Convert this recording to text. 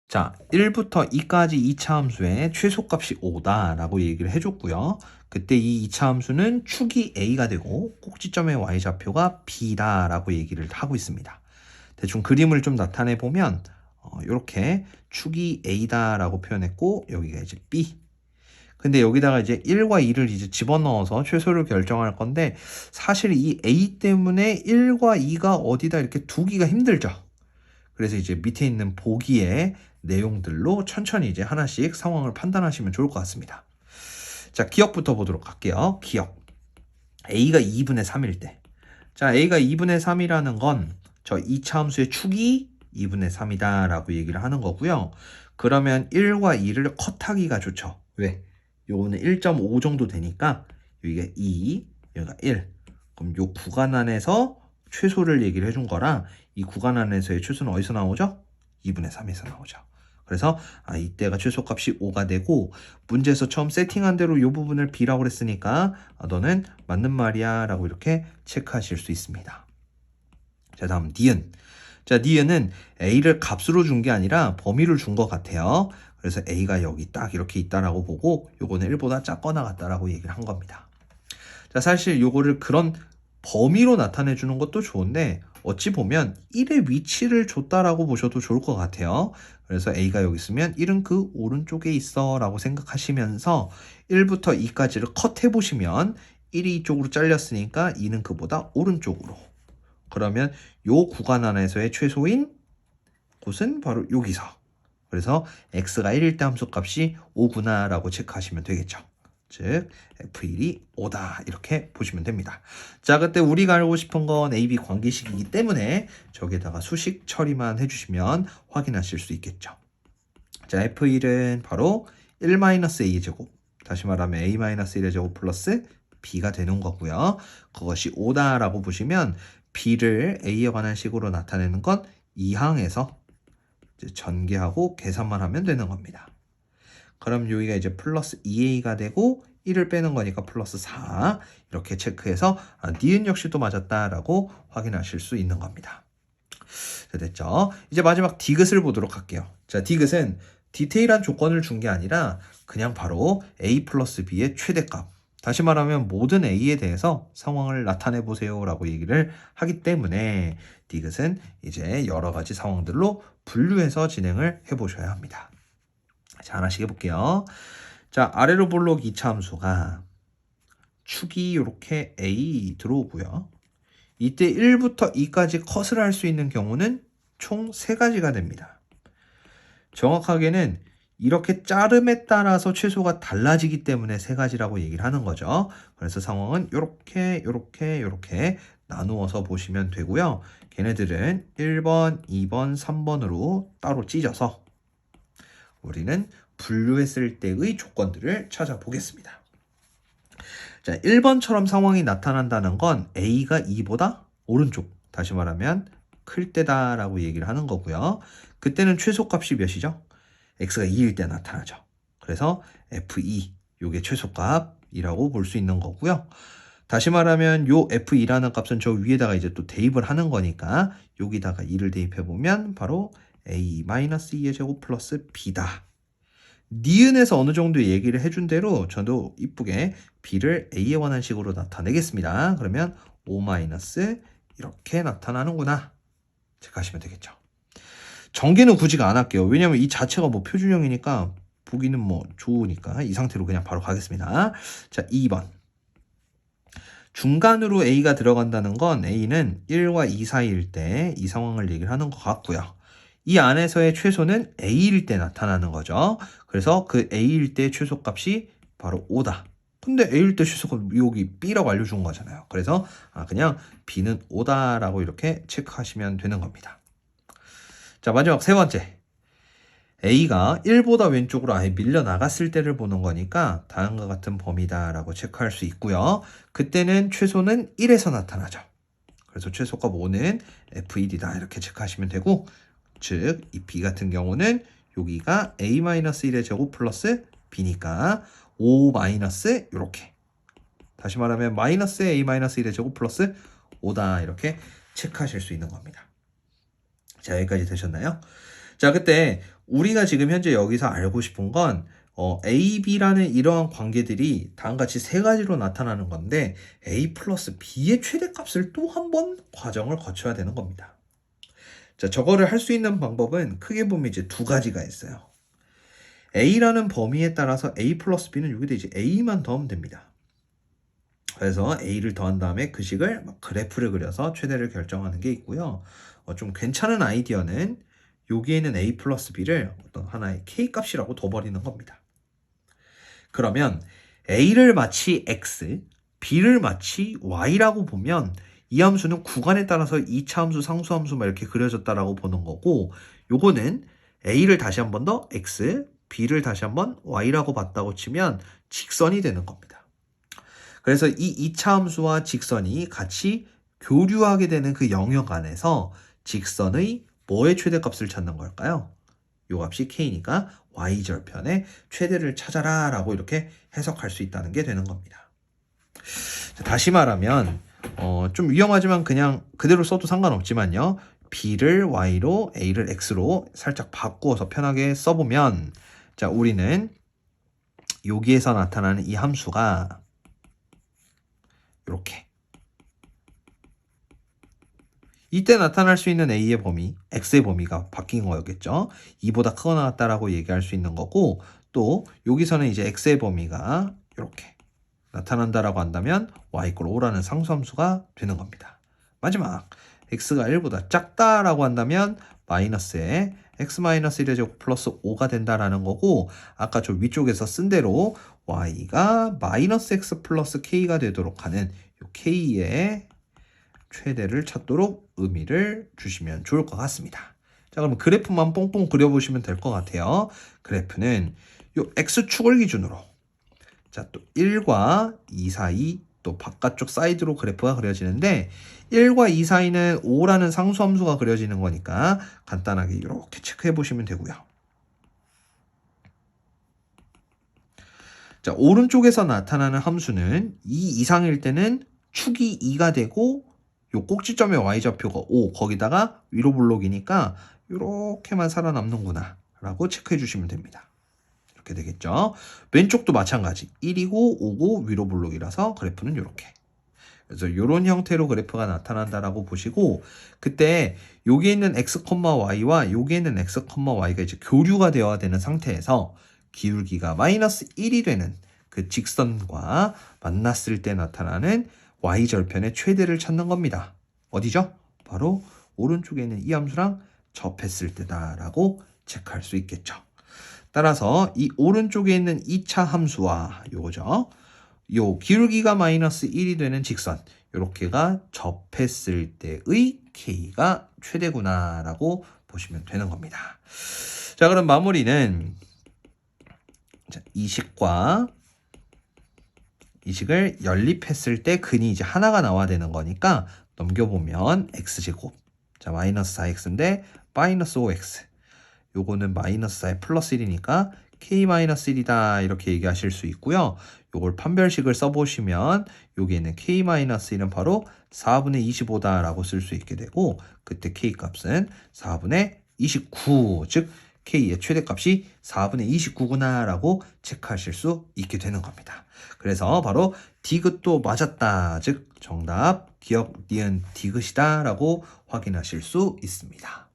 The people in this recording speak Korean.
자, 1부터 2까지 2차 함수의 최소값이 5다 라고 얘기를 해줬고요. 그때 이 2차 함수는 축이 A가 되고 꼭지점의 Y좌표가 B다 라고 얘기를 하고 있습니다. 대충 그림을 좀 나타내 보면 이렇게 축이 A다 라고 표현했고 여기가 이제 B. 근데 여기다가 이제 1과 2를 이제 집어넣어서 최소를 결정할 건데 사실 이 A 때문에 1과 2가 어디다 이렇게 두기가 힘들죠. 그래서 이제 밑에 있는 보기의 내용들로 천천히 이제 하나씩 상황을 판단하시면 좋을 것 같습니다. 자, 기억부터 보도록 할게요. 기억. A가 2분의 3일 때. 자, A가 2분의 3이라는 건 저 2차 함수의 축이 2분의 3이다 라고 얘기를 하는 거고요. 그러면 1과 2를 컷하기가 좋죠. 왜? 요거는 1.5 정도 되니까 여기가 2, 여기가 1. 그럼 요 구간 안에서 최소를 얘기를 해준 거라 이 구간 안에서의 최소는 어디서 나오죠? 2분의 3에서 나오죠. 그래서 이때가 최소값이 5가 되고 문제에서 처음 세팅한 대로 이 부분을 B라고 그랬으니까 너는 맞는 말이야 라고 이렇게 체크하실 수 있습니다. 자, 다음 니은. 자, 니은은 A를 값으로 준 게 아니라 범위를 준 것 같아요. 그래서 A가 여기 딱 이렇게 있다라고 보고 요거는 1보다 작거나 같다라고 얘기를 한 겁니다. 자, 사실 요거를 그런 범위로 나타내 주는 것도 좋은데 어찌 보면 1의 위치를 줬다라고 보셔도 좋을 것 같아요. 그래서 A가 여기 있으면 1은 그 오른쪽에 있어 라고 생각하시면서 1부터 2까지를 컷해 보시면 1이 이쪽으로 잘렸으니까 2는 그보다 오른쪽으로. 그러면 요 구간 안에서의 최소인 곳은 바로 여기서. 그래서 x가 1일 때 함수값이 5구나 라고 체크하시면 되겠죠. 즉 F1이 5다 이렇게 보시면 됩니다. 자, 그때 우리가 알고 싶은 건 AB 관계식이기 때문에 저기에다가 수식 처리만 해주시면 확인하실 수 있겠죠. 자, F1은 바로 1-A의 제곱, 다시 말하면 A-1의 제곱 플러스 B가 되는 거고요. 그것이 5다라고 보시면 B를 A에 관한 식으로 나타내는 건 2항에서 전개하고 계산만 하면 되는 겁니다. 그럼 여기가 이제 플러스 2a가 되고 1을 빼는 거니까 플러스 4 이렇게 체크해서 니은 역시 또 맞았다라고 확인하실 수 있는 겁니다. 자, 됐죠? 이제 마지막 디귿을 보도록 할게요. 자, 디귿은 디테일한 조건을 준 게 아니라 그냥 바로 a 플러스 b의 최대값, 다시 말하면 모든 a에 대해서 상황을 나타내 보세요 라고 얘기를 하기 때문에 디귿은 이제 여러 가지 상황들로 분류해서 진행을 해 보셔야 합니다. 자, 하나씩 해볼게요. 자, 아래로 볼록 2차 함수가 축이 이렇게 A 들어오고요. 이때 1부터 2까지 컷을 할 수 있는 경우는 총 3가지가 됩니다. 정확하게는 이렇게 자름에 따라서 최소가 달라지기 때문에 3가지라고 얘기를 하는 거죠. 그래서 상황은 이렇게 나누어서 보시면 되고요. 걔네들은 1번, 2번, 3번으로 따로 찢어서 우리는 분류했을 때의 조건들을 찾아보겠습니다. 자, 1번처럼 상황이 나타난다는 건 A가 2보다 오른쪽, 다시 말하면 클 때다라고 얘기를 하는 거고요. 그때는 최소값이 몇이죠? X가 2일 때 나타나죠. 그래서 F2, 요게 최소값이라고 볼 수 있는 거고요. 다시 말하면 요 F2라는 값은 저 위에다가 이제 또 대입을 하는 거니까 여기다가 2를 대입해 보면 바로 A-2의 제곱 플러스 B다. 니은에서 어느 정도 얘기를 해준 대로 저도 이쁘게 B를 A에 관한 식으로 나타내겠습니다. 그러면 5- 이렇게 나타나는구나. 체크하시면 되겠죠. 전개는 굳이 안 할게요. 왜냐면 이 자체가 뭐 표준형이니까 보기는 뭐 좋으니까 이 상태로 그냥 바로 가겠습니다. 자, 2번. 중간으로 A가 들어간다는 건 A는 1과 2 사이일 때 이 상황을 얘기를 하는 것 같고요. 이 안에서의 최소는 A일 때 나타나는 거죠. 그래서 그 A일 때 최소값이 바로 5다. 근데 A일 때 최소가 여기 B라고 알려준 거잖아요. 그래서 그냥 B는 5다라고 이렇게 체크하시면 되는 겁니다. 자, 마지막 세 번째. A가 1보다 왼쪽으로 아예 밀려나갔을 때를 보는 거니까 다음과 같은 범위다라고 체크할 수 있고요. 그때는 최소는 1에서 나타나죠. 그래서 최소값 5는 F1이다 이렇게 체크하시면 되고, 즉 이 B 같은 경우는 여기가 A-1의 제곱 플러스 B니까 5 마이너스 이렇게, 다시 말하면 마이너스 A-1의 제곱 플러스 5다 이렇게 체크하실 수 있는 겁니다. 자, 여기까지 되셨나요? 자, 그때 우리가 지금 현재 여기서 알고 싶은 건 A, B라는 이러한 관계들이 다음같이 세 가지로 나타나는 건데 A 플러스 B의 최대값을 또 한 번 과정을 거쳐야 되는 겁니다. 자, 저거를 할 수 있는 방법은 크게 보면 이제 두 가지가 있어요. A라는 범위에 따라서 A 플러스 B는 여기다 이제 A만 더하면 됩니다. 그래서 A를 더한 다음에 그 식을 그래프를 그려서 최대를 결정하는 게 있고요. 좀 괜찮은 아이디어는 여기에는 A 플러스 B를 어떤 하나의 K 값이라고 둬버리는 겁니다. 그러면 A를 마치 X, B를 마치 Y라고 보면 이 함수는 구간에 따라서 2차 함수, 상수함수 막 이렇게 그려졌다라고 보는 거고, 요거는 A를 다시 한 번 더 X, B를 다시 한 번 Y라고 봤다고 치면 직선이 되는 겁니다. 그래서 이 2차 함수와 직선이 같이 교류하게 되는 그 영역 안에서 직선의 뭐의 최대값을 찾는 걸까요? 요 값이 K니까 Y절편의 최대를 찾아라 라고 이렇게 해석할 수 있다는 게 되는 겁니다. 다시 말하면 좀 위험하지만 그냥 그대로 써도 상관없지만요. B를 Y로 A를 X로 살짝 바꾸어서 편하게 써보면, 자, 우리는 여기에서 나타나는 이 함수가 이렇게 이때 나타날 수 있는 A의 범위, X의 범위가 바뀐 거였겠죠. 2보다 크거나 같다라고 얘기할 수 있는 거고, 또 여기서는 이제 X의 범위가 이렇게 나타난다라고 한다면 y = 5라는 상수함수가 되는 겁니다. 마지막 x가 1보다 작다라고 한다면 마이너스에 x-1의 제곱 플러스 5가 된다라는 거고, 아까 저 위쪽에서 쓴 대로 y가 마이너스 x 플러스 k가 되도록 하는 이 k의 최대를 찾도록 의미를 주시면 좋을 것 같습니다. 자, 그럼 그래프만 뽕뽕 그려보시면 될 것 같아요. 그래프는 이 x축을 기준으로, 자, 또 1과 2 사이, 또 바깥쪽 사이드로 그래프가 그려지는데 1과 2 사이는 5라는 상수함수가 그려지는 거니까 간단하게 이렇게 체크해 보시면 되고요. 자, 오른쪽에서 나타나는 함수는 2 이상일 때는 축이 2가 되고 요 꼭지점의 y좌표가 5, 거기다가 위로 블록이니까 이렇게만 살아남는구나 라고 체크해 주시면 됩니다. 이렇게 되겠죠. 왼쪽도 마찬가지 1이고 5고 위로 블록이라서 그래프는 이렇게. 그래서 이런 형태로 그래프가 나타난다라고 보시고, 그때 여기에 있는 x, y와 여기에 있는 x, y가 이제 교류가 되어야 되는 상태에서 기울기가 마이너스 1이 되는 그 직선과 만났을 때 나타나는 y절편의 최대를 찾는 겁니다. 어디죠? 바로 오른쪽에 있는 이 함수랑 접했을 때다라고 체크할 수 있겠죠. 따라서 이 오른쪽에 있는 2차 함수와 요거죠. 요 기울기가 마이너스 1이 되는 직선, 요렇게가 접했을 때의 K가 최대구나 라고 보시면 되는 겁니다. 자, 그럼 마무리는 이 식을 연립했을 때 근이 이제 하나가 나와야 되는 거니까 넘겨보면 x제곱, 자, 마이너스 4x인데 마이너스 5x, 요거는 마이너스 4에 플러스 1이니까 k-1이다 이렇게 얘기하실 수 있고요. 요걸 판별식을 써보시면 여기에는 k-1은 바로 4분의 25다 라고 쓸 수 있게 되고, 그때 k값은 4분의 29, 즉 k의 최대값이 4분의 29구나 라고 체크하실 수 있게 되는 겁니다. 그래서 바로 디귿도 맞았다, 즉 정답 기억 니은 디귿이다 라고 확인하실 수 있습니다.